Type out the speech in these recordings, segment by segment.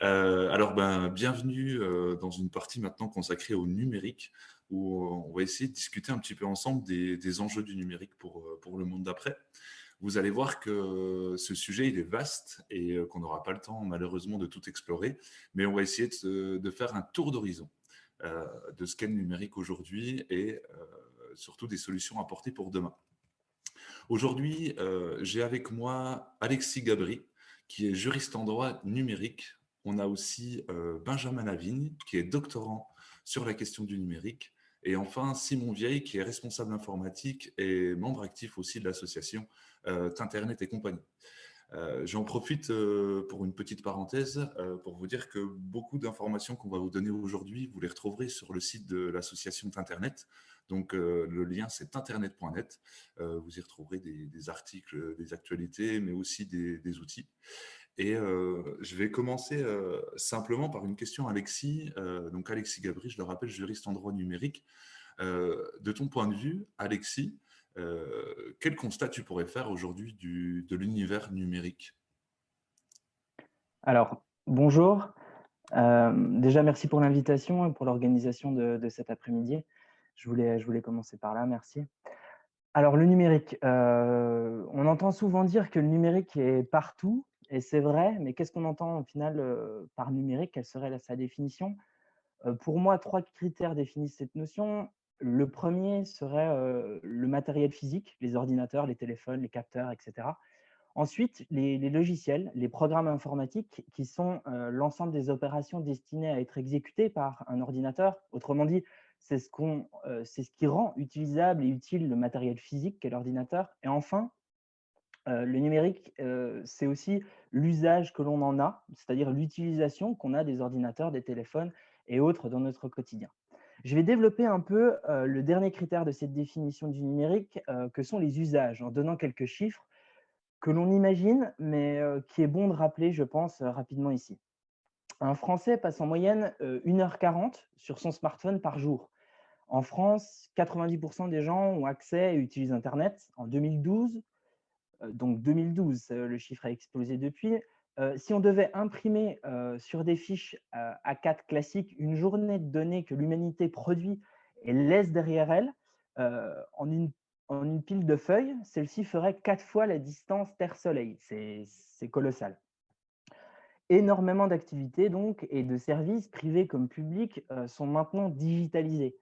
Bienvenue dans une partie maintenant consacrée au numérique, où on va essayer de discuter un petit peu ensemble des enjeux du numérique pour le monde d'après. Vous allez voir que ce sujet, il est vaste et qu'on n'aura pas le temps, malheureusement, de tout explorer, mais on va essayer de faire un tour d'horizon de ce qu'est le numérique aujourd'hui et surtout des solutions apportées pour demain. Aujourd'hui, j'ai avec moi Alexis Gabry, qui est juriste en droit numérique. On a aussi Benjamin Lavigne, qui est doctorant sur la question du numérique. Et enfin, Simon Vieille, qui est responsable informatique et membre actif aussi de l'association Tinternet et compagnie. J'en profite pour une petite parenthèse pour vous dire que beaucoup d'informations qu'on va vous donner aujourd'hui, vous les retrouverez sur le site de l'association Tinternet. Donc le lien c'est internet.net. Vous y retrouverez des articles, des actualités, mais aussi des outils. Et je vais commencer simplement par une question à Alexis. Donc Alexis Gabry, je le rappelle, juriste en droit numérique. De ton point de vue, Alexis, quel constat tu pourrais faire aujourd'hui de l'univers numérique? Alors, bonjour. Déjà, merci pour l'invitation et pour l'organisation de cet après-midi. Je voulais commencer par là, merci. Alors, le numérique, on entend souvent dire que le numérique est partout et c'est vrai, mais qu'est-ce qu'on entend au final par numérique? Quelle serait sa définition? Pour moi, 3 critères définissent cette notion. Le premier serait le matériel physique, les ordinateurs, les téléphones, les capteurs, etc. Ensuite, les logiciels, les programmes informatiques qui sont l'ensemble des opérations destinées à être exécutées par un ordinateur. Autrement dit, c'est ce qui rend utilisable et utile le matériel physique qu'est l'ordinateur. Et enfin, le numérique, c'est aussi l'usage que l'on en a, c'est-à-dire l'utilisation qu'on a des ordinateurs, des téléphones et autres dans notre quotidien. Je vais développer un peu le dernier critère de cette définition du numérique, que sont les usages, en donnant quelques chiffres que l'on imagine, mais qui est bon de rappeler, je pense, rapidement ici. Un Français passe en moyenne 1h40 sur son smartphone par jour. En France, 90% des gens ont accès et utilisent Internet. En 2012, donc 2012, le chiffre a explosé depuis. Si on devait imprimer sur des fiches A4 classiques une journée de données que l'humanité produit et laisse derrière elle, en une pile de feuilles, celle-ci ferait 4 fois la distance Terre-Soleil. C'est colossal. Énormément d'activités donc et de services privés comme publics sont maintenant digitalisés.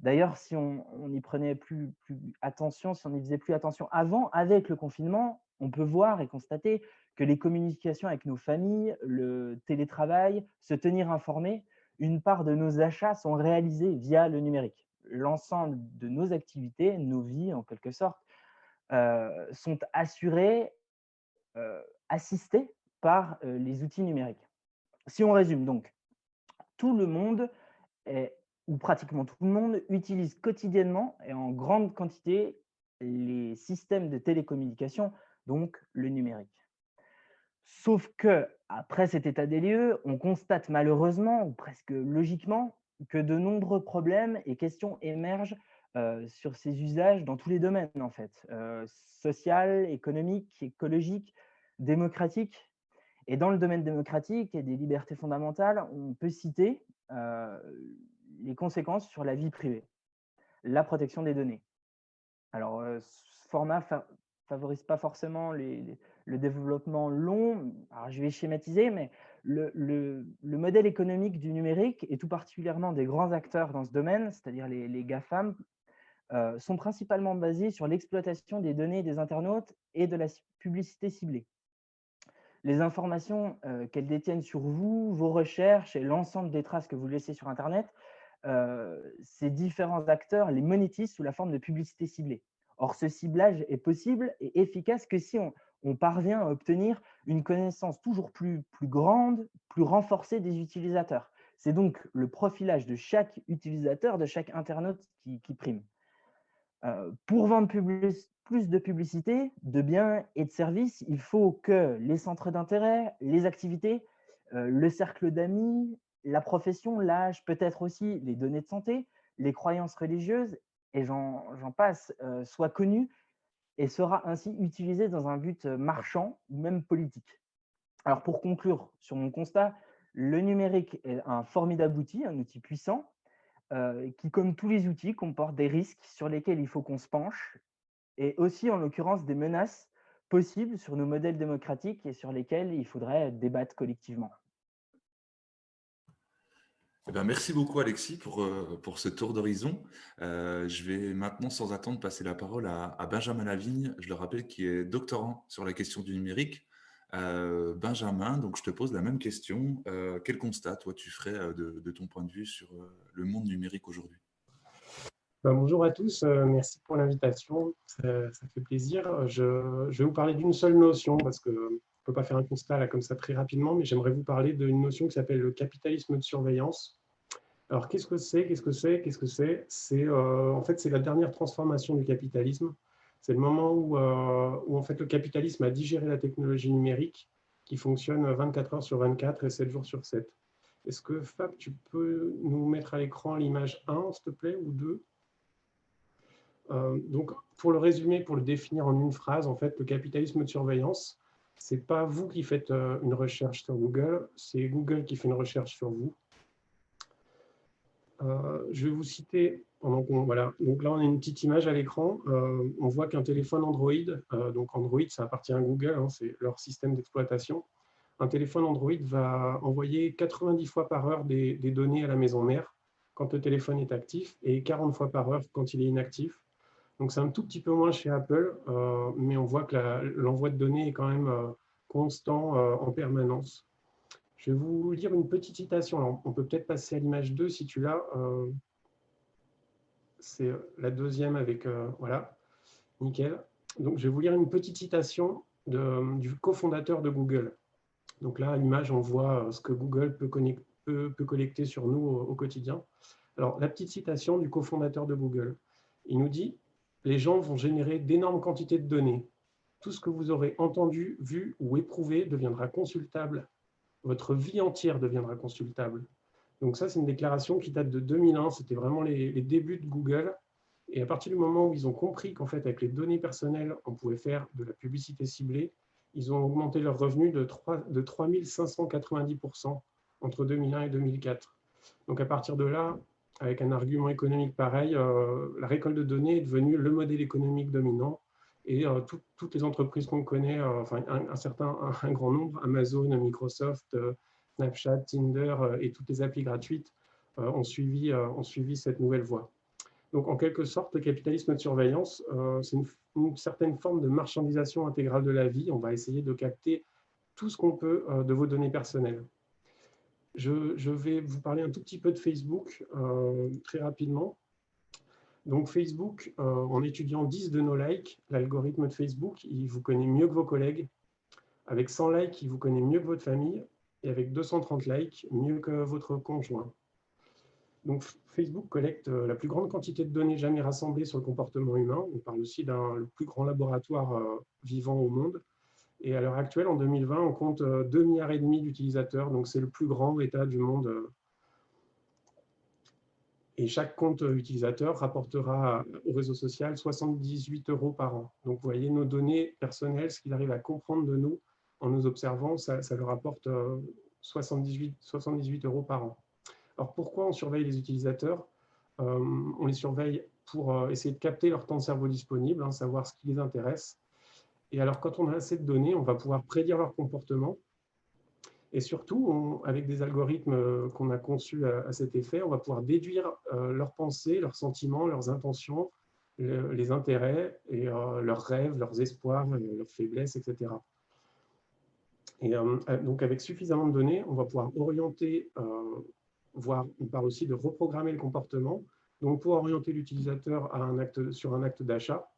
D'ailleurs, si on y prenait plus attention, si on y faisait plus attention avant, avec le confinement, on peut voir et constater que les communications avec nos familles, le télétravail, se tenir informé, une part de nos achats sont réalisés via le numérique. L'ensemble de nos activités, nos vies en quelque sorte, sont assurées, assistées par les outils numériques. Si on résume donc, tout le monde ou pratiquement tout le monde utilise quotidiennement et en grande quantité les systèmes de télécommunication, donc le numérique. Sauf que après cet état des lieux, on constate malheureusement, ou presque logiquement, que de nombreux problèmes et questions émergent sur ces usages dans tous les domaines, en fait, social, économique, écologique, démocratique. Et dans le domaine démocratique et des libertés fondamentales, on peut citer les conséquences sur la vie privée, la protection des données. Alors, ce format favorise pas forcément le développement long. Alors, je vais schématiser, mais le modèle économique du numérique, et tout particulièrement des grands acteurs dans ce domaine, c'est-à-dire les GAFAM, sont principalement basés sur l'exploitation des données des internautes et de la publicité ciblée. Les informations qu'elles détiennent sur vous, vos recherches et l'ensemble des traces que vous laissez sur Internet, ces différents acteurs les monétisent sous la forme de publicité ciblée. Or, ce ciblage est possible et efficace que si on parvient à obtenir une connaissance toujours plus grande, plus renforcée des utilisateurs. C'est donc le profilage de chaque utilisateur, de chaque internaute qui prime. Pour vendre plus de publicité, de biens et de services, il faut que les centres d'intérêt, les activités, le cercle d'amis, la profession, l'âge, peut-être aussi les données de santé, les croyances religieuses, et j'en passe, soient connus et sera ainsi utilisé dans un but marchand ou même politique. Alors pour conclure sur mon constat, Le numérique est un formidable outil, un outil puissant, qui, comme tous les outils, comporte des risques sur lesquels il faut qu'on se penche et aussi, en l'occurrence, des menaces possibles sur nos modèles démocratiques et sur lesquels il faudrait débattre collectivement. Eh ben, merci beaucoup Alexis pour ce tour d'horizon. Je vais maintenant sans attendre passer la parole à Benjamin Lavigne, je le rappelle, qui est doctorant sur la question du numérique. Benjamin, donc je te pose la même question. Quel constat, toi, tu ferais de ton point de vue sur le monde numérique aujourd'hui? Bonjour à tous, merci pour l'invitation, ça fait plaisir. Je vais vous parler d'une seule notion parce qu'on ne peut pas faire un constat là comme ça très rapidement, mais j'aimerais vous parler d'une notion qui s'appelle le capitalisme de surveillance. Alors qu'est-ce que c'est? Qu'est-ce que c'est? Qu'est-ce que c'est? En fait, c'est la dernière transformation du capitalisme. C'est le moment où en fait, le capitalisme a digéré la technologie numérique qui fonctionne 24 heures sur 24 et 7 jours sur 7. Est-ce que Fab, tu peux nous mettre à l'écran l'image 1, s'il te plaît, ou 2? Donc, pour le résumer, pour le définir en une phrase, en fait, le capitalisme de surveillance, c'est pas vous qui faites une recherche sur Google, c'est Google qui fait une recherche sur vous. Je vais vous citer, voilà, donc là on a une petite image à l'écran, on voit qu'un téléphone Android, donc Android ça appartient à Google, hein, c'est leur système d'exploitation, un téléphone Android va envoyer 90 fois par heure des données à la maison mère quand le téléphone est actif et 40 fois par heure quand il est inactif. Donc c'est un tout petit peu moins chez Apple, mais on voit que l'envoi de données est quand même constant en permanence. Je vais vous lire une petite citation. Alors, on peut peut-être passer à l'image 2 si tu l'as. C'est la deuxième avec... voilà, nickel. Donc je vais vous lire une petite citation du cofondateur de Google. Donc là, à l'image, on voit ce que Google peut collecter sur nous au quotidien. Alors, la petite citation du cofondateur de Google. Il nous dit « Les gens vont générer d'énormes quantités de données. Tout ce que vous aurez entendu, vu ou éprouvé deviendra consultable. Votre vie entière deviendra consultable. » Donc ça, c'est une déclaration qui date de 2001. C'était vraiment les débuts de Google. Et à partir du moment où ils ont compris qu'en fait, avec les données personnelles, on pouvait faire de la publicité ciblée, ils ont augmenté leurs revenus de 3590% entre 2001 et 2004. Donc à partir de là, avec un argument économique pareil, la récolte de données est devenue le modèle économique dominant et toutes les entreprises qu'on connaît, enfin un grand nombre, Amazon, Microsoft, Snapchat, Tinder et toutes les applis gratuites ont suivi cette nouvelle voie. Donc en quelque sorte, le capitalisme de surveillance, c'est une certaine forme de marchandisation intégrale de la vie. On va essayer de capter tout ce qu'on peut de vos données personnelles. Je vais vous parler un tout petit peu de Facebook très rapidement. Donc Facebook, en étudiant 10 de nos likes, l'algorithme de Facebook, il vous connaît mieux que vos collègues. Avec 100 likes, il vous connaît mieux que votre famille. Et avec 230 likes, mieux que votre conjoint. Donc Facebook collecte la plus grande quantité de données jamais rassemblées sur le comportement humain. On parle aussi le plus grand laboratoire vivant au monde. Et à l'heure actuelle, en 2020, on compte 2,5 milliards d'utilisateurs. Donc c'est le plus grand État du monde. Et chaque compte utilisateur rapportera au réseau social 78 € par an. Donc, vous voyez, nos données personnelles, ce qu'il arrive à comprendre de nous en nous observant, ça leur rapporte 78 € par an. Alors, pourquoi on surveille les utilisateurs? On les surveille pour essayer de capter leur temps de cerveau disponible, hein, savoir ce qui les intéresse. Et alors, quand on a assez de données, on va pouvoir prédire leur comportement. Et surtout, avec des algorithmes qu'on a conçus à cet effet, on va pouvoir déduire leurs pensées, leurs sentiments, leurs intentions, les intérêts, et leurs rêves, leurs espoirs, leurs faiblesses, etc. Et donc, avec suffisamment de données, on va pouvoir orienter, on parle aussi de reprogrammer le comportement, donc pour orienter l'utilisateur sur un acte d'achat,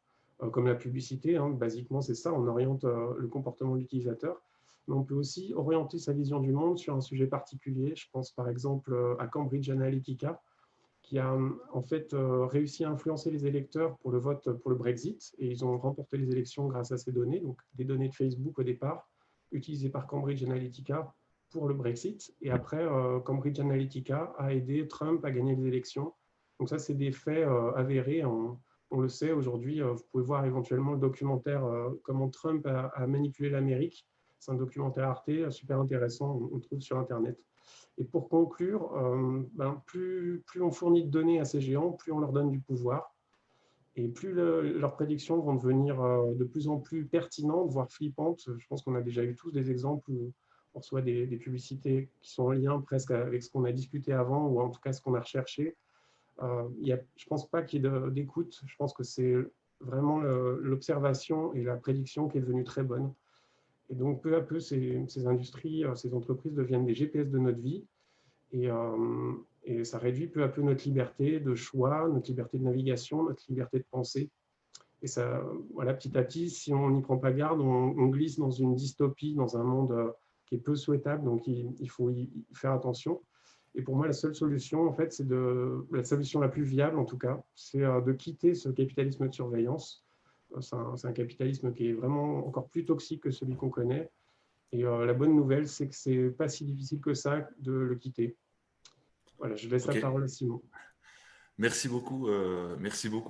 comme la publicité, hein, basiquement c'est ça, on oriente le comportement de l'utilisateur. Mais on peut aussi orienter sa vision du monde sur un sujet particulier. Je pense par exemple à Cambridge Analytica, qui a en fait réussi à influencer les électeurs pour le vote pour le Brexit, et ils ont remporté les élections grâce à ces données, donc des données de Facebook au départ, utilisées par Cambridge Analytica pour le Brexit, et après Cambridge Analytica a aidé Trump à gagner les élections. Donc ça, c'est des faits avérés. On le sait aujourd'hui, vous pouvez voir éventuellement le documentaire Comment Trump a manipulé l'Amérique C'est un documentaire Arte super intéressant, on le trouve sur Internet. Et pour conclure, plus on fournit de données à ces géants, plus on leur donne du pouvoir. Et plus leurs prédictions vont devenir de plus en plus pertinentes, voire flippantes. Je pense qu'on a déjà eu tous des exemples où on reçoit des publicités qui sont en lien presque avec ce qu'on a discuté avant, ou en tout cas ce qu'on a recherché. Je ne pense pas qu'il y ait d'écoute. Je pense que c'est vraiment l'observation et la prédiction qui est devenue très bonne. Et donc, peu à peu, ces industries, ces entreprises deviennent des GPS de notre vie. Et ça réduit peu à peu notre liberté de choix, notre liberté de navigation, notre liberté de penser. Et ça, voilà, petit à petit, si on n'y prend pas garde, on glisse dans une dystopie, dans un monde qui est peu souhaitable. Donc, il faut y faire attention. Et pour moi, la seule solution, en fait, la solution la plus viable, en tout cas, c'est de quitter ce capitalisme de surveillance. C'est un capitalisme qui est vraiment encore plus toxique que celui qu'on connaît. Et la bonne nouvelle, c'est que c'est pas si difficile que ça de le quitter. Voilà, je laisse la Ok. parole à Simon. Merci beaucoup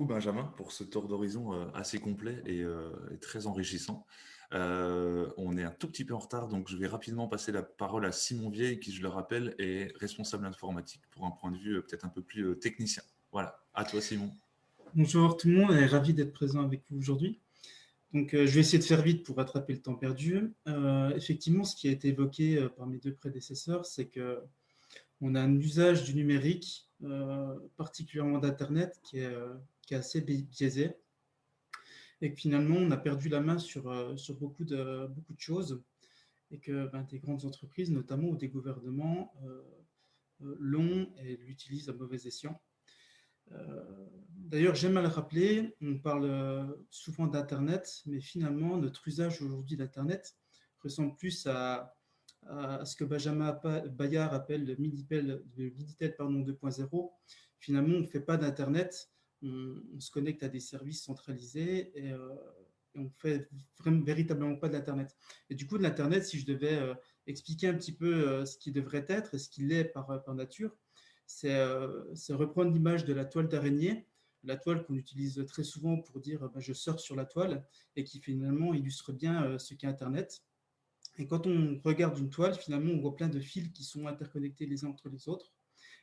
Benjamin pour ce tour d'horizon assez complet et très enrichissant. On est un tout petit peu en retard, donc je vais rapidement passer la parole à Simon Vieille, qui, je le rappelle, est responsable informatique pour un point de vue peut-être un peu plus technicien. Voilà, à toi Simon. Bonjour tout le monde, et ravi d'être présent avec vous aujourd'hui. Donc, je vais essayer de faire vite pour rattraper le temps perdu. Effectivement, ce qui a été évoqué par mes deux prédécesseurs, c'est qu'on a un usage du numérique, particulièrement d'Internet, qui est assez biaisé, et que finalement, on a perdu la main sur beaucoup de choses, et que des grandes entreprises, notamment, ou des gouvernements, l'ont et l'utilisent à mauvais escient. D'ailleurs, j'aime à le rappeler, on parle souvent d'Internet, mais finalement, notre usage aujourd'hui d'Internet ressemble plus à ce que Benjamin Bayard appelle le Minitel 2.0. Finalement, on ne fait pas d'Internet, on se connecte à des services centralisés et on ne fait véritablement pas d'Internet. Et du coup, de l'Internet, si je devais expliquer un petit peu ce qui devrait être et ce qu'il est par nature, c'est reprendre l'image de la toile d'araignée, la toile qu'on utilise très souvent pour dire je surfe sur la toile, et qui finalement illustre bien ce qu'est Internet. Et quand on regarde une toile, finalement, on voit plein de fils qui sont interconnectés les uns entre les autres,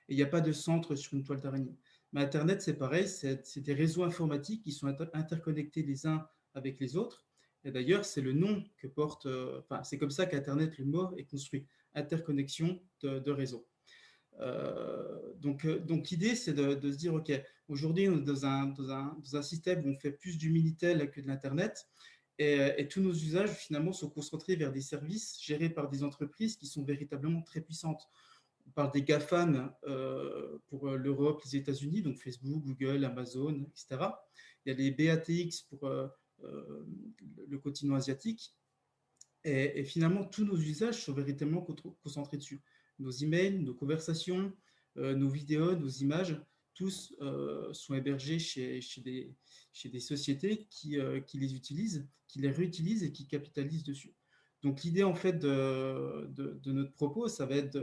et il n'y a pas de centre sur une toile d'araignée. Mais Internet, c'est pareil, c'est des réseaux informatiques qui sont interconnectés les uns avec les autres. Et d'ailleurs, c'est le nom que porte, c'est comme ça qu'Internet, le mot, est construit, interconnexion de réseaux. Donc l'idée, c'est de se dire, OK, aujourd'hui, on est dans un système où on fait plus du Minitel que de l'Internet, et tous nos usages, finalement, sont concentrés vers des services gérés par des entreprises qui sont véritablement très puissantes. On parle des GAFAN pour l'Europe, les États-Unis, donc Facebook, Google, Amazon, etc. Il y a les BATX pour le continent asiatique. Et finalement, tous nos usages sont véritablement concentrés dessus. Nos emails, nos conversations, nos vidéos, nos images, tous sont hébergés chez des sociétés qui les utilisent, qui les réutilisent et qui capitalisent dessus. Donc l'idée en fait de notre propos, ça va être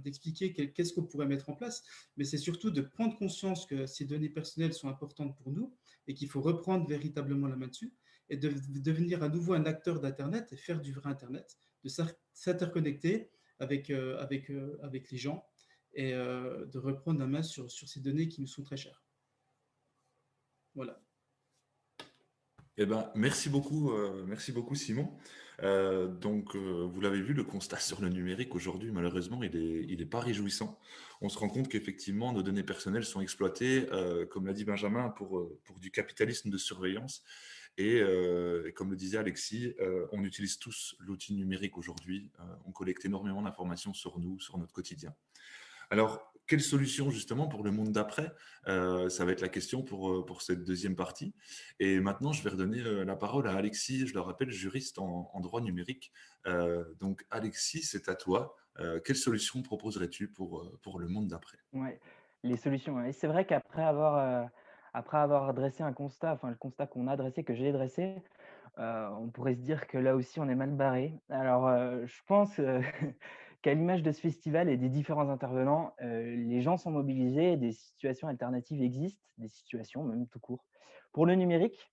d'expliquer qu'est-ce qu'on pourrait mettre en place, mais c'est surtout de prendre conscience que ces données personnelles sont importantes pour nous et qu'il faut reprendre véritablement la main dessus, et de devenir à nouveau un acteur d'Internet et faire du vrai Internet, de s'interconnecter avec les gens et de reprendre la main sur ces données qui nous sont très chères. Voilà. Eh ben, merci beaucoup Simon. Vous l'avez vu, le constat sur le numérique aujourd'hui, malheureusement, il est pas réjouissant. On se rend compte qu'effectivement, nos données personnelles sont exploitées, comme l'a dit Benjamin, pour du capitalisme de surveillance. Et comme le disait Alexis, on utilise tous l'outil numérique aujourd'hui. On collecte énormément d'informations sur nous, sur notre quotidien. Alors, quelle solution justement pour le monde d'après? Ça va être la question pour cette deuxième partie. Et maintenant, je vais redonner la parole à Alexis, je le rappelle, juriste en droit numérique. Donc, Alexis, c'est à toi. Quelle solution proposerais-tu pour le monde d'après? Ouais, les solutions. Et c'est vrai après avoir dressé un constat, enfin le constat qu'on a dressé, que j'ai dressé, on pourrait se dire que là aussi on est mal barré. Alors, je pense qu'à l'image de ce festival et des différents intervenants, les gens sont mobilisés, des situations alternatives existent, des situations même tout court. Pour le numérique,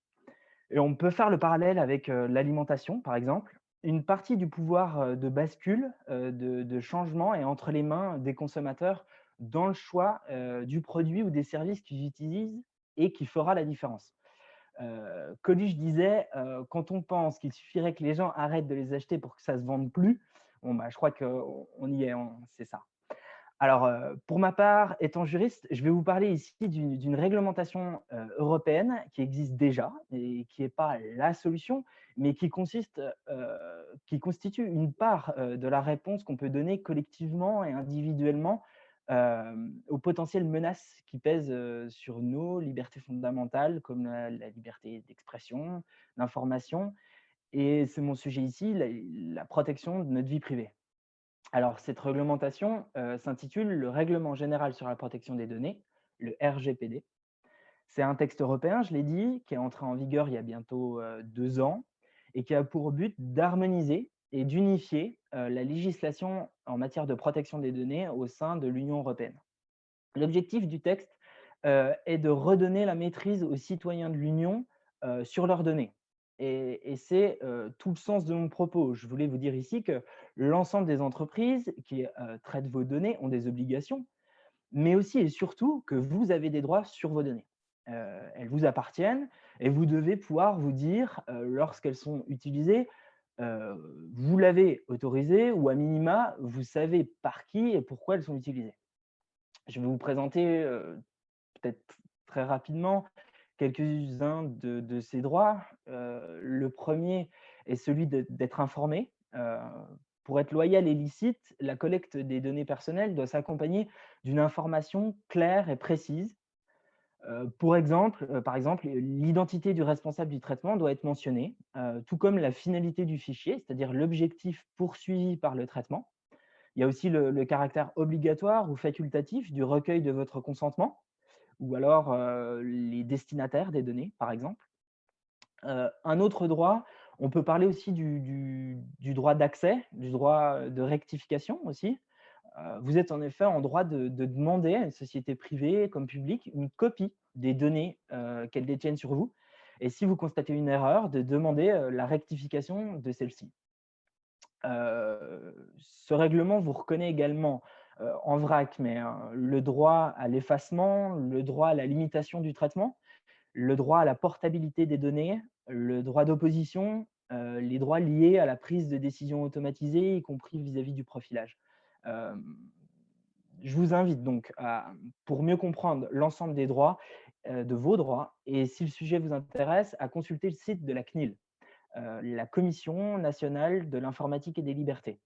et on peut faire le parallèle avec l'alimentation, par exemple. une partie du pouvoir de bascule, de changement est entre les mains des consommateurs dans le choix du produit ou des services qu'ils utilisent et qui fera la différence. Coluche disait quand on pense qu'il suffirait que les gens arrêtent de les acheter pour que ça ne se vende plus, bon, bah, je crois qu'on y est, c'est ça. Alors, pour ma part, étant juriste, je vais vous parler ici d'une réglementation européenne qui existe déjà et qui n'est pas la solution, mais qui constitue une part de la réponse qu'on peut donner collectivement et individuellement aux potentielles menaces qui pèsent sur nos libertés fondamentales, comme la liberté d'expression, d'information, et c'est mon sujet ici, la protection de notre vie privée. Alors, cette réglementation s'intitule le Règlement général sur la protection des données, le RGPD. C'est un texte européen, je l'ai dit, qui est entré en vigueur il y a bientôt 2 ans et qui a pour but d'harmoniser et d'unifier la législation en matière de protection des données au sein de l'Union européenne. L'objectif du texte est de redonner la maîtrise aux citoyens de l'Union sur leurs données. Et c'est tout le sens de mon propos. Je voulais vous dire ici que l'ensemble des entreprises qui traitent vos données ont des obligations, mais aussi et surtout que vous avez des droits sur vos données. Elles vous appartiennent et vous devez pouvoir vous dire, lorsqu'elles sont utilisées, vous l'avez autorisé ou à minima, vous savez par qui et pourquoi elles sont utilisées. Je vais vous présenter peut-être très rapidement quelques-uns de ces droits. Le premier est celui d'être informé. Pour être loyal et licite, la collecte des données personnelles doit s'accompagner d'une information claire et précise. Par exemple, l'identité du responsable du traitement doit être mentionnée, tout comme la finalité du fichier, c'est-à-dire l'objectif poursuivi par le traitement. Il y a aussi le caractère obligatoire ou facultatif du recueil de votre consentement, ou alors les destinataires des données, par exemple. Un autre droit, on peut parler aussi du droit d'accès, du droit de rectification aussi. Vous êtes en effet en droit de demander à une société privée comme publique une copie des données qu'elle détienne sur vous. Et si vous constatez une erreur, de demander la rectification de celle-ci. Ce règlement vous reconnaît également en vrac, mais le droit à l'effacement, le droit à la limitation du traitement, le droit à la portabilité des données, le droit d'opposition, les droits liés à la prise de décision automatisée, y compris vis-à-vis du profilage. Je vous invite donc, pour mieux comprendre l'ensemble des droits, de vos droits, et si le sujet vous intéresse, à consulter le site de la CNIL, la Commission nationale de l'informatique et des libertés.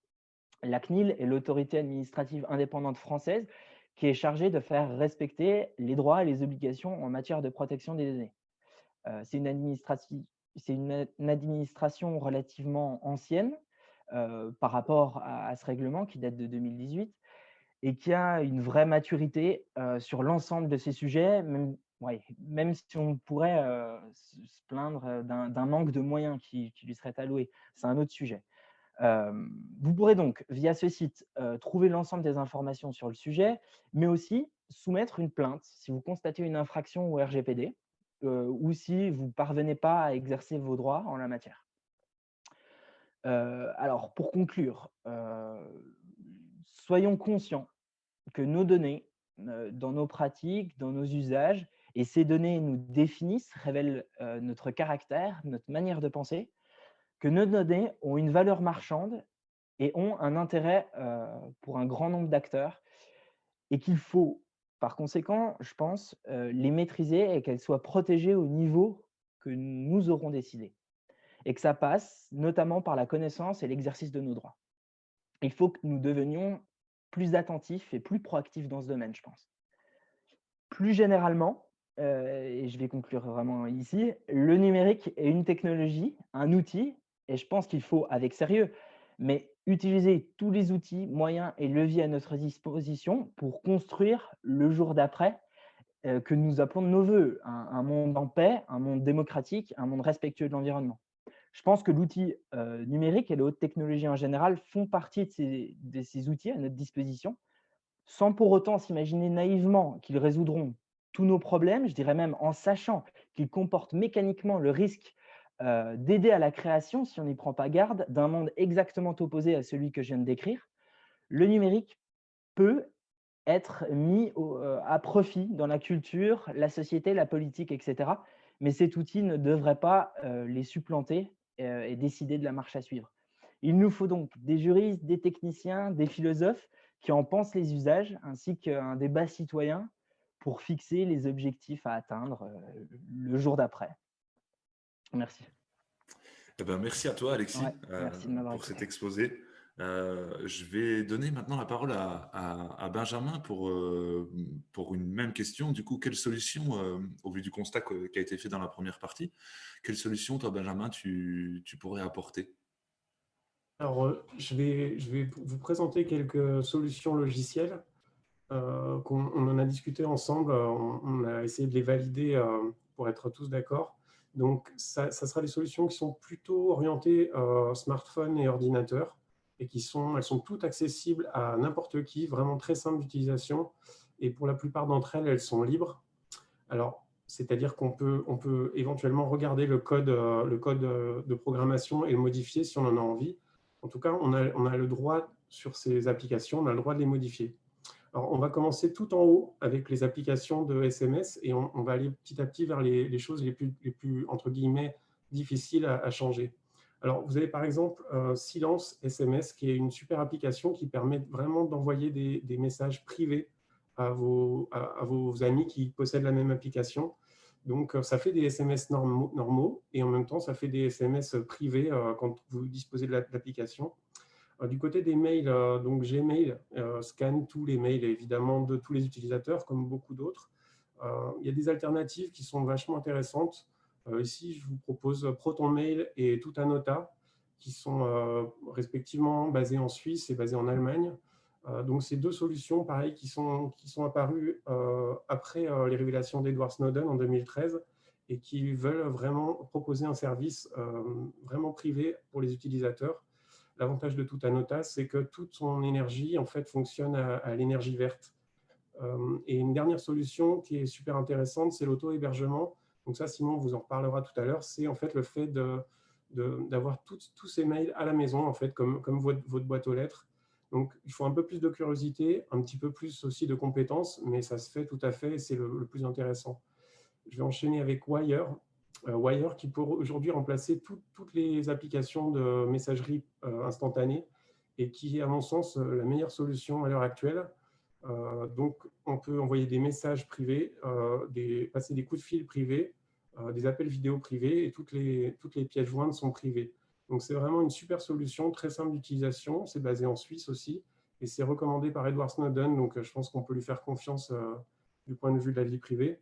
La CNIL est l'autorité administrative indépendante française qui est chargée de faire respecter les droits et les obligations en matière de protection des données. C'est une administration relativement ancienne par rapport à ce règlement qui date de 2018 et qui a une vraie maturité sur l'ensemble de ces sujets, même si on pourrait se plaindre d'un manque de moyens qui lui seraient alloués. C'est un autre sujet. Vous pourrez donc, via ce site, trouver l'ensemble des informations sur le sujet, mais aussi soumettre une plainte si vous constatez une infraction au RGPD ou si vous ne parvenez pas à exercer vos droits en la matière. Alors, pour conclure, soyons conscients que nos données, dans nos pratiques, dans nos usages, et ces données nous définissent, révèlent notre caractère, notre manière de penser, que nos données ont une valeur marchande et ont un intérêt pour un grand nombre d'acteurs et qu'il faut, par conséquent, je pense, les maîtriser et qu'elles soient protégées au niveau que nous aurons décidé. Et que ça passe notamment par la connaissance et l'exercice de nos droits. Il faut que nous devenions plus attentifs et plus proactifs dans ce domaine, je pense. Plus généralement, et je vais conclure vraiment ici, le numérique est une technologie, un outil, et je pense qu'il faut, avec sérieux, mais utiliser tous les outils, moyens et leviers à notre disposition pour construire le jour d'après que nous appelons de nos voeux, un monde en paix, un monde démocratique, un monde respectueux de l'environnement. Je pense que l'outil numérique et les hautes technologies en général font partie de ces outils à notre disposition, sans pour autant s'imaginer naïvement qu'ils résoudront tous nos problèmes, je dirais même en sachant qu'ils comportent mécaniquement le risque d'aider à la création, si on n'y prend pas garde, d'un monde exactement opposé à celui que je viens de décrire. Le numérique peut être mis à profit dans la culture, la société, la politique, etc. Mais cet outil ne devrait pas les supplanter et décider de la marche à suivre. Il nous faut donc des juristes, des techniciens, des philosophes qui en pensent les usages, ainsi qu'un débat citoyen pour fixer les objectifs à atteindre le jour d'après. Merci. Eh ben, merci à toi, Alexis, Ouais, merci de m'avoir pour cet écouté. exposé. Je vais donner maintenant la parole à Benjamin pour une même question. Du coup, quelle solution, au vu du constat qui a été fait dans la première partie, quelle solution, toi, Benjamin, tu pourrais apporter? Alors, je vais vous présenter quelques solutions logicielles. On en a discuté ensemble, on a essayé de les valider pour être tous d'accord. Donc, ça sera des solutions qui sont plutôt orientées smartphone et ordinateur et elles sont toutes accessibles à n'importe qui, vraiment très simples d'utilisation. Et pour la plupart d'entre elles, elles sont libres. Alors, c'est-à-dire on peut éventuellement regarder le code de programmation et le modifier si on en a envie. En tout cas, on a le droit sur ces applications, on a le droit de les modifier. Alors, on va commencer tout en haut avec les applications de SMS et on va aller petit à petit vers les choses les plus, entre guillemets, difficiles à changer. Alors, vous avez par exemple Silence SMS, qui est une super application qui permet vraiment d'envoyer des messages privés à vos amis qui possèdent la même application. Donc, ça fait des SMS normaux et en même temps, ça fait des SMS privés quand vous disposez de l'application. Du côté des mails, donc Gmail scanne tous les mails évidemment de tous les utilisateurs comme beaucoup d'autres. Il y a des alternatives qui sont vachement intéressantes. Ici, je vous propose ProtonMail et Tutanota qui sont respectivement basées en Suisse et basées en Allemagne. Donc, ces deux solutions, pareil, qui sont apparues après les révélations d'Edward Snowden en 2013 et qui veulent vraiment proposer un service vraiment privé pour les utilisateurs. L'avantage de Tutanota, c'est que toute son énergie en fait, fonctionne à l'énergie verte. Et une dernière solution qui est super intéressante, c'est l'auto-hébergement. Donc ça, Simon vous en reparlera tout à l'heure. C'est en fait le fait d'avoir tous ces mails à la maison, en fait, comme votre boîte aux lettres. Donc, il faut un peu plus de curiosité, un petit peu plus aussi de compétences, mais ça se fait tout à fait et c'est le plus intéressant. Je vais enchaîner avec Wire. Wire qui peut aujourd'hui remplacer toutes les applications de messagerie instantanée et qui est à mon sens la meilleure solution à l'heure actuelle. Donc on peut envoyer des messages privés, passer des coups de fil privés, des appels vidéo privés et toutes les pièces jointes sont privées. Donc c'est vraiment une super solution, très simple d'utilisation, c'est basé en Suisse aussi et c'est recommandé par Edward Snowden, donc je pense qu'on peut lui faire confiance du point de vue de la vie privée.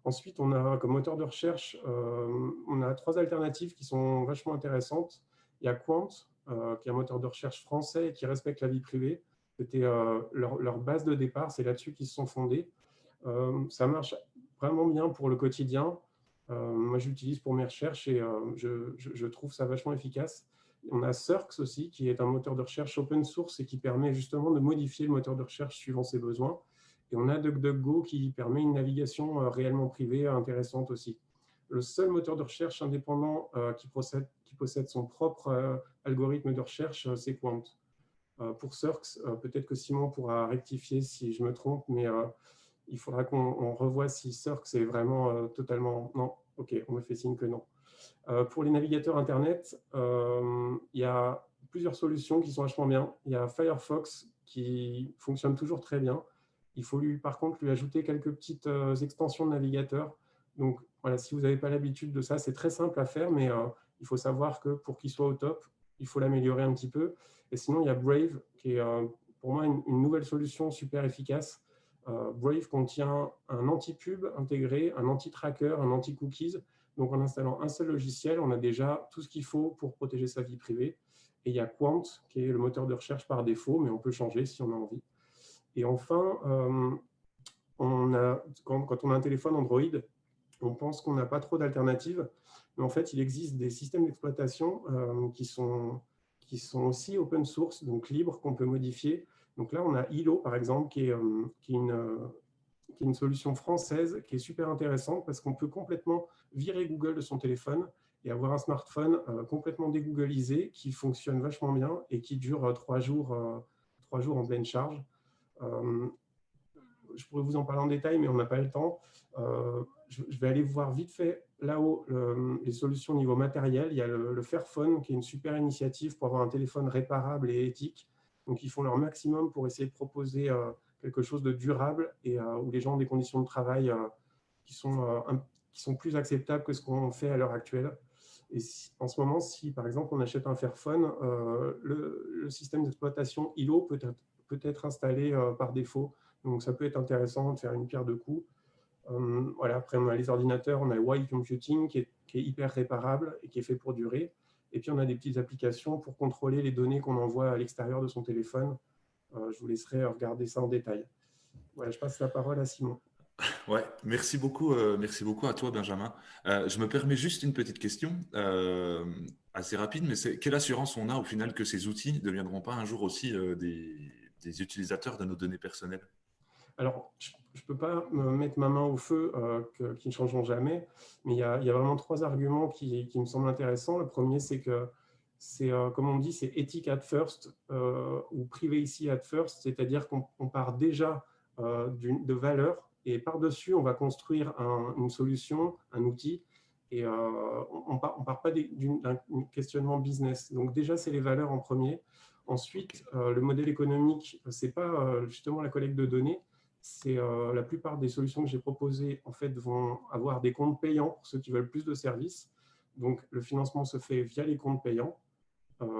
Ensuite, on a comme moteur de recherche, on a 3 alternatives qui sont vachement intéressantes. Il y a Quant, qui est un moteur de recherche français et qui respecte la vie privée. C'était leur base de départ, c'est là-dessus qu'ils se sont fondés. Ça marche vraiment bien pour le quotidien. Moi, j'utilise pour mes recherches et je trouve ça vachement efficace. On a Cirx aussi, qui est un moteur de recherche open source et qui permet justement de modifier le moteur de recherche suivant ses besoins. Et on a DuckDuckGo qui permet une navigation réellement privée intéressante aussi. Le seul moteur de recherche indépendant qui possède son propre algorithme de recherche, c'est Quant. Pour Cirx, peut-être que Simon pourra rectifier si je me trompe, mais il faudra qu'on revoie si Cirx est vraiment totalement… Non, ok, on me fait signe que non. Pour les navigateurs Internet, il y a plusieurs solutions qui sont vachement bien. Il y a Firefox qui fonctionne toujours très bien. Il faut par contre lui ajouter quelques petites extensions de navigateur. Donc voilà, si vous n'avez pas l'habitude de ça, c'est très simple à faire, mais il faut savoir que pour qu'il soit au top, il faut l'améliorer un petit peu. Et sinon, il y a Brave, qui est pour moi une nouvelle solution super efficace. Brave contient un anti-pub intégré, un anti-tracker, un anti-cookies. Donc, en installant un seul logiciel, on a déjà tout ce qu'il faut pour protéger sa vie privée. Et il y a Quant, qui est le moteur de recherche par défaut, mais on peut changer si on a envie. Et enfin, quand on a un téléphone Android, on pense qu'on n'a pas trop d'alternatives. Mais en fait, il existe des systèmes d'exploitation qui sont aussi open source, donc libres, qu'on peut modifier. Donc là, on a Ilo, par exemple, qui est une solution française qui est super intéressante parce qu'on peut complètement virer Google de son téléphone et avoir un smartphone complètement dégooglisé qui fonctionne vachement bien et qui dure 3 jours en pleine charge. Je pourrais vous en parler en détail, mais on n'a pas le temps. Je vais aller voir vite fait là-haut les solutions au niveau matériel. Il y a le Fairphone, qui est une super initiative pour avoir un téléphone réparable et éthique. Donc, ils font leur maximum pour essayer de proposer quelque chose de durable et où les gens ont des conditions de travail qui sont plus acceptables que ce qu'on fait à l'heure actuelle. Et en ce moment, si par exemple on achète un Fairphone, le système d'exploitation ILO peut être installé par défaut. Donc, ça peut être intéressant de faire une pierre deux coups. Voilà. Après, on a les ordinateurs, on a le Wide Computing qui est hyper réparable et qui est fait pour durer. Et puis, on a des petites applications pour contrôler les données qu'on envoie à l'extérieur de son téléphone. Je vous laisserai regarder ça en détail. Voilà, je passe la parole à Simon. Ouais, merci beaucoup à toi, Benjamin. Je me permets juste une petite question, assez rapide, mais c'est quelle assurance on a au final que ces outils ne deviendront pas un jour aussi des utilisateurs de nos données personnelles? Alors, je ne peux pas me mettre ma main au feu qui ne changeront jamais, mais il y a vraiment 3 arguments qui me semblent intéressants. Le premier, c'est que c'est, comme on dit, c'est ethic at first ou privacy at first, c'est-à-dire qu'on part déjà de valeurs et par-dessus, on va construire une solution, un outil, et on part pas d'un questionnement business. Donc déjà, c'est les valeurs en premier. Ensuite, le modèle économique, ce n'est pas justement la collecte de données, c'est la plupart des solutions que j'ai proposées en fait vont avoir des comptes payants pour ceux qui veulent plus de services. Donc le financement se fait via les comptes payants.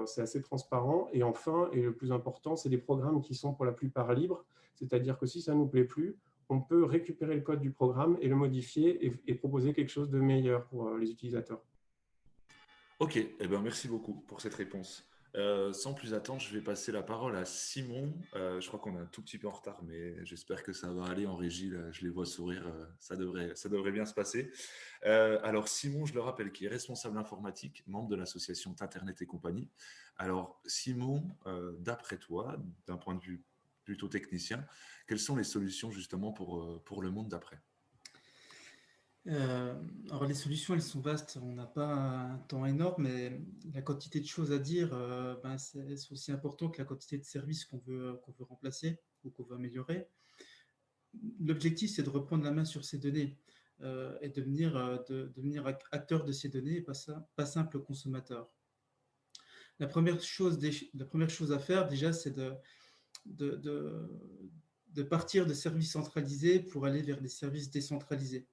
C'est assez transparent. Et enfin, et le plus important, c'est des programmes qui sont pour la plupart libres. C'est-à-dire que si ça ne nous plaît plus, on peut récupérer le code du programme et le modifier et proposer quelque chose de meilleur pour les utilisateurs. Ok, eh ben, merci beaucoup pour cette réponse. Sans plus attendre, je vais passer la parole à Simon. Je crois qu'on est un tout petit peu en retard, mais j'espère que ça va aller en régie. Là, je les vois sourire, ça devrait bien se passer. Alors Simon, je le rappelle, qui est responsable informatique, membre de l'association Internet et compagnie. Alors Simon, d'après toi, d'un point de vue plutôt technicien, quelles sont les solutions justement pour le monde d'après? Alors les solutions, elles sont vastes. On n'a pas un temps énorme, mais la quantité de choses à dire, c'est aussi important que la quantité de services qu'on veut remplacer ou qu'on veut améliorer. L'objectif, c'est de reprendre la main sur ces données et de devenir acteur de ces données et pas simple consommateur. La première chose à faire, déjà, c'est de partir de services centralisés pour aller vers des services décentralisés.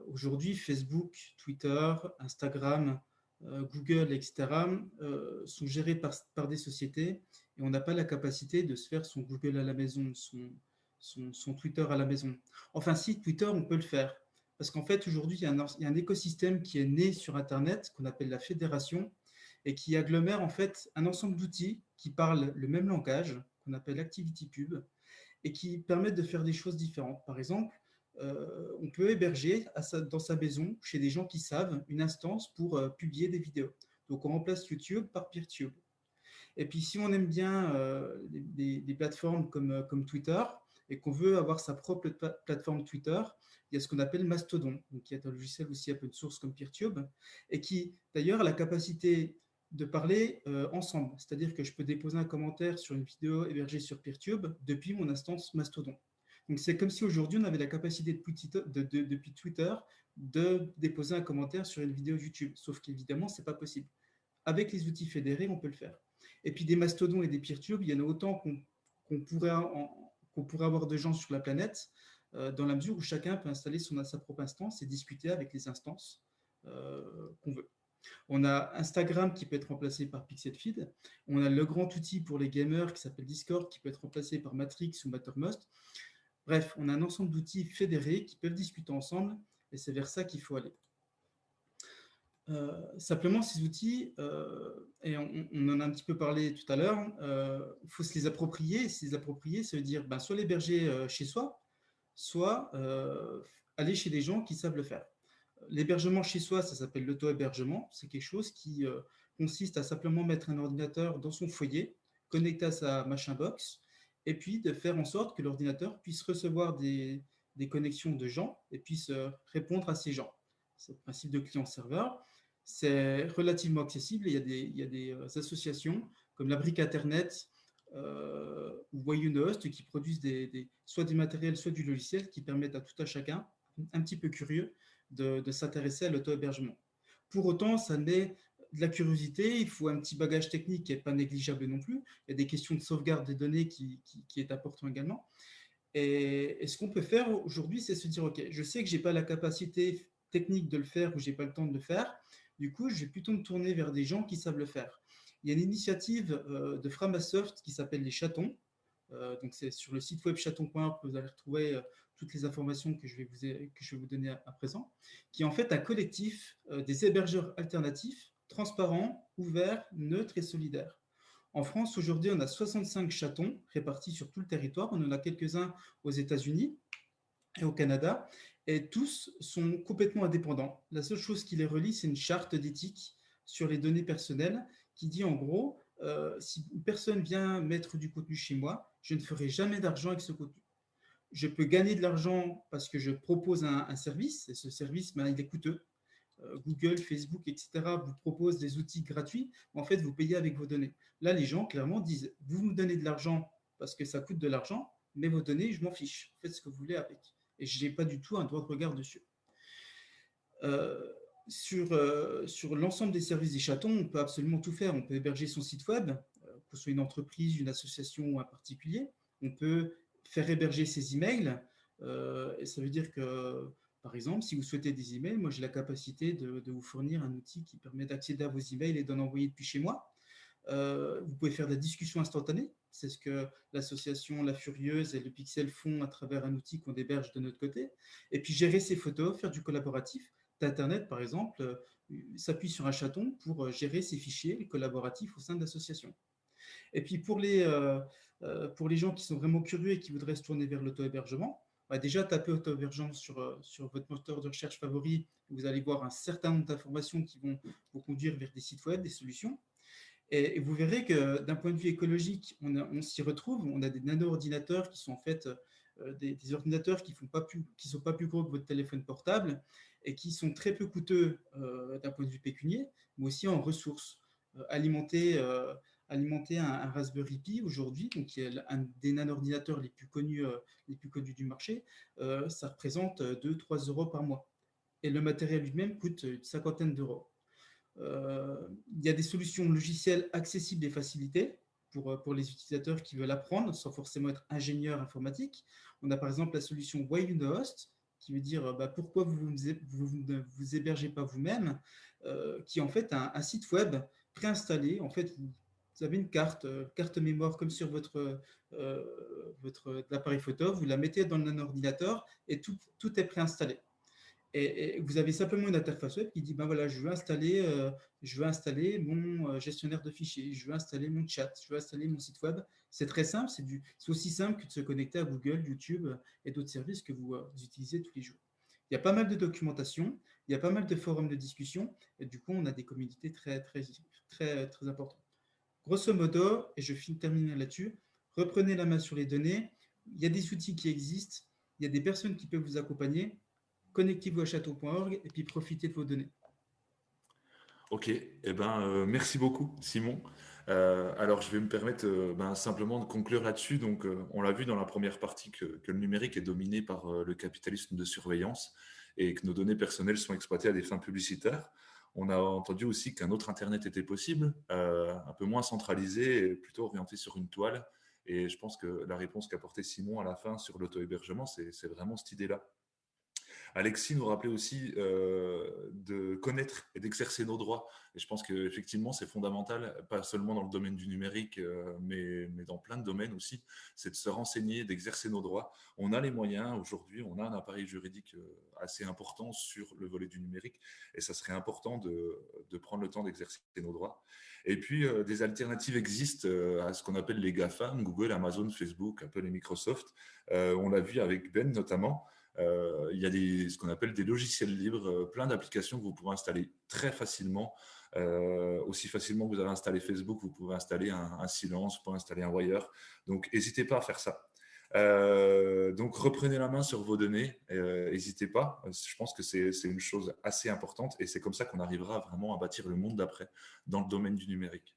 Aujourd'hui, Facebook, Twitter, Instagram, Google, etc. Sont gérés par des sociétés et on n'a pas la capacité de se faire son Google à la maison, son Twitter à la maison. Enfin, si, Twitter, on peut le faire. Parce qu'en fait, aujourd'hui, il y a un écosystème qui est né sur Internet, qu'on appelle la fédération, et qui agglomère en fait un ensemble d'outils qui parlent le même langage, qu'on appelle ActivityPub, et qui permettent de faire des choses différentes. Par exemple, on peut héberger dans sa maison, chez des gens qui savent, une instance pour publier des vidéos. Donc, on remplace YouTube par PeerTube. Et puis, si on aime bien des plateformes comme Twitter et qu'on veut avoir sa propre plateforme Twitter, il y a ce qu'on appelle Mastodon, donc qui est un logiciel aussi open source comme PeerTube, et qui, d'ailleurs, a la capacité de parler ensemble. C'est-à-dire que je peux déposer un commentaire sur une vidéo hébergée sur PeerTube depuis mon instance Mastodon. Donc, c'est comme si aujourd'hui, on avait la capacité depuis Twitter de déposer un commentaire sur une vidéo YouTube. Sauf qu'évidemment, ce n'est pas possible. Avec les outils fédérés, on peut le faire. Et puis, des mastodons et des PeerTube, il y en a autant qu'on pourrait avoir de gens sur la planète, dans la mesure où chacun peut installer sa propre instance et discuter avec les instances qu'on veut. On a Instagram qui peut être remplacé par Pixelfeed. On a le grand outil pour les gamers qui s'appelle Discord qui peut être remplacé par Matrix ou Mattermost. Bref, on a un ensemble d'outils fédérés qui peuvent discuter ensemble et c'est vers ça qu'il faut aller. Simplement, ces outils, et on en a un petit peu parlé tout à l'heure, il faut se les approprier. Se les approprier, ça veut dire soit l'héberger chez soi, soit aller chez des gens qui savent le faire. L'hébergement chez soi, ça s'appelle l'auto-hébergement. C'est quelque chose qui consiste à simplement mettre un ordinateur dans son foyer, connecté à sa machine box, et puis de faire en sorte que l'ordinateur puisse recevoir des connexions de gens et puisse répondre à ces gens. C'est le principe de client-serveur. c'est relativement accessible. Il y a des associations comme la Brique Internet ou Wayunost qui produisent soit du matériel, soit du logiciel qui permettent à tout à chacun, un petit peu curieux, de s'intéresser à l'auto-hébergement. Pour autant, ça naît de la curiosité, il faut un petit bagage technique qui n'est pas négligeable non plus. Il y a des questions de sauvegarde des données qui est important également. Et ce qu'on peut faire aujourd'hui, c'est se dire, OK, je sais que je n'ai pas la capacité technique de le faire ou je n'ai pas le temps de le faire. Du coup, je vais plutôt me tourner vers des gens qui savent le faire. Il y a une initiative de Framasoft qui s'appelle les chatons. Donc, c'est sur le site web chaton.org que vous allez retrouver toutes les informations que je vais vous donner à présent, qui est en fait un collectif des hébergeurs alternatifs, transparents, ouverts, neutres et solidaires. En France, aujourd'hui, on a 65 chatons répartis sur tout le territoire. On en a quelques-uns aux États-Unis et au Canada, et tous sont complètement indépendants. La seule chose qui les relie, c'est une charte d'éthique sur les données personnelles qui dit en gros, si une personne vient mettre du contenu chez moi, je ne ferai jamais d'argent avec ce contenu. Je peux gagner de l'argent parce que je propose un service, et ce service, il est coûteux. Google, Facebook, etc. vous proposent des outils gratuits, mais en fait, vous payez avec vos données. Là, les gens, clairement, disent, vous me donnez de l'argent parce que ça coûte de l'argent, mais vos données, je m'en fiche. Faites ce que vous voulez avec. Et je n'ai pas du tout un droit de regard dessus. Sur l'ensemble des services des chatons, on peut absolument tout faire. On peut héberger son site web, que ce soit une entreprise, une association ou un particulier. On peut faire héberger ses emails. Et ça veut dire que, par exemple, si vous souhaitez des emails, moi j'ai la capacité de vous fournir un outil qui permet d'accéder à vos emails et d'en envoyer depuis chez moi. Vous pouvez faire de la discussion instantanée. C'est ce que l'association La Furieuse et le Pixel font à travers un outil qu'on héberge de notre côté. Et puis gérer ses photos, faire du collaboratif. Internet, par exemple, s'appuie sur un chaton pour gérer ses fichiers collaboratifs au sein de l'association. Et puis pour les gens qui sont vraiment curieux et qui voudraient se tourner vers l'auto-hébergement, déjà tapez auto-hébergement sur votre moteur de recherche favori. Vous allez voir un certain nombre d'informations qui vont vous conduire vers des sites web, des solutions. Et vous verrez que d'un point de vue écologique, on s'y retrouve. On a des nano-ordinateurs qui sont en fait des ordinateurs qui ne sont pas plus gros que votre téléphone portable et qui sont très peu coûteux d'un point de vue pécunier, mais aussi en ressources. Alimenter un Raspberry Pi aujourd'hui, donc qui est un des nano-ordinateurs les plus connus du marché, ça représente 2-3 euros par mois. Et le matériel lui-même coûte une cinquantaine d'euros. Il y a des solutions logicielles accessibles et facilitées pour les utilisateurs qui veulent apprendre sans forcément être ingénieur informatique. On a par exemple la solution Wayunost, qui veut dire pourquoi vous ne vous hébergez pas vous-même, qui est en fait un site web préinstallé. En fait, vous avez une carte mémoire comme sur votre appareil photo, vous la mettez dans un ordinateur et tout est préinstallé. Et vous avez simplement une interface web qui dit voilà, je veux installer mon gestionnaire de fichiers, je veux installer mon chat, je veux installer mon site web. C'est très simple, c'est aussi simple que de se connecter à Google, YouTube et d'autres services que vous utilisez tous les jours. Il y a pas mal de documentation, il y a pas mal de forums de discussion, et du coup, on a des communautés très, très, très, très importantes. Grosso modo, et je terminer là-dessus, reprenez la main sur les données. Il y a des outils qui existent, il y a des personnes qui peuvent vous accompagner. Connectez-vous à chaton.org et puis profitez de vos données. Ok, merci beaucoup Simon. Alors je vais me permettre simplement de conclure là-dessus. Donc on l'a vu dans la première partie que le numérique est dominé par le capitalisme de surveillance et que nos données personnelles sont exploitées à des fins publicitaires. On a entendu aussi qu'un autre Internet était possible, un peu moins centralisé et plutôt orienté sur une toile. Et je pense que la réponse qu'apportait Simon à la fin sur l'auto-hébergement, c'est vraiment cette idée-là. Alexis nous rappelait aussi de connaître et d'exercer nos droits. Et je pense qu'effectivement, c'est fondamental, pas seulement dans le domaine du numérique, mais dans plein de domaines aussi, c'est de se renseigner, d'exercer nos droits. On a les moyens, aujourd'hui, on a un appareil juridique assez important sur le volet du numérique, et ça serait important de prendre le temps d'exercer nos droits. Et puis, des alternatives existent à ce qu'on appelle les GAFAM, Google, Amazon, Facebook, Apple et Microsoft. On l'a vu avec Ben notamment. Il y a ce qu'on appelle des logiciels libres, plein d'applications que vous pouvez installer très facilement. Aussi facilement que vous avez installé Facebook, vous pouvez installer un Silence, vous pouvez installer un Wire. Donc, n'hésitez pas à faire ça. Donc, reprenez la main sur vos données, n'hésitez pas. Je pense que c'est une chose assez importante et c'est comme ça qu'on arrivera vraiment à bâtir le monde d'après dans le domaine du numérique.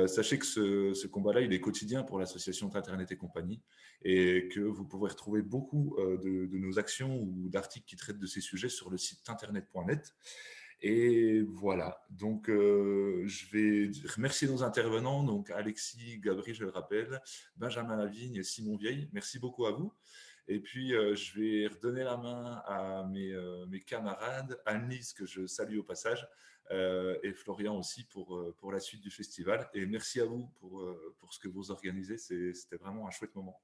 Sachez que ce combat-là, il est quotidien pour l'association Internet et compagnie et que vous pourrez retrouver beaucoup de nos actions ou d'articles qui traitent de ces sujets sur le site internet.net. Et voilà, donc je vais remercier nos intervenants, donc Alexis, Gabri, je le rappelle, Benjamin Lavigne et Simon Vieille. Merci beaucoup à vous. Et puis, je vais redonner la main à mes camarades, Anne-Lise, que je salue au passage, et Florian aussi pour la suite du festival. Et merci à vous pour ce que vous organisez. C'était vraiment un chouette moment.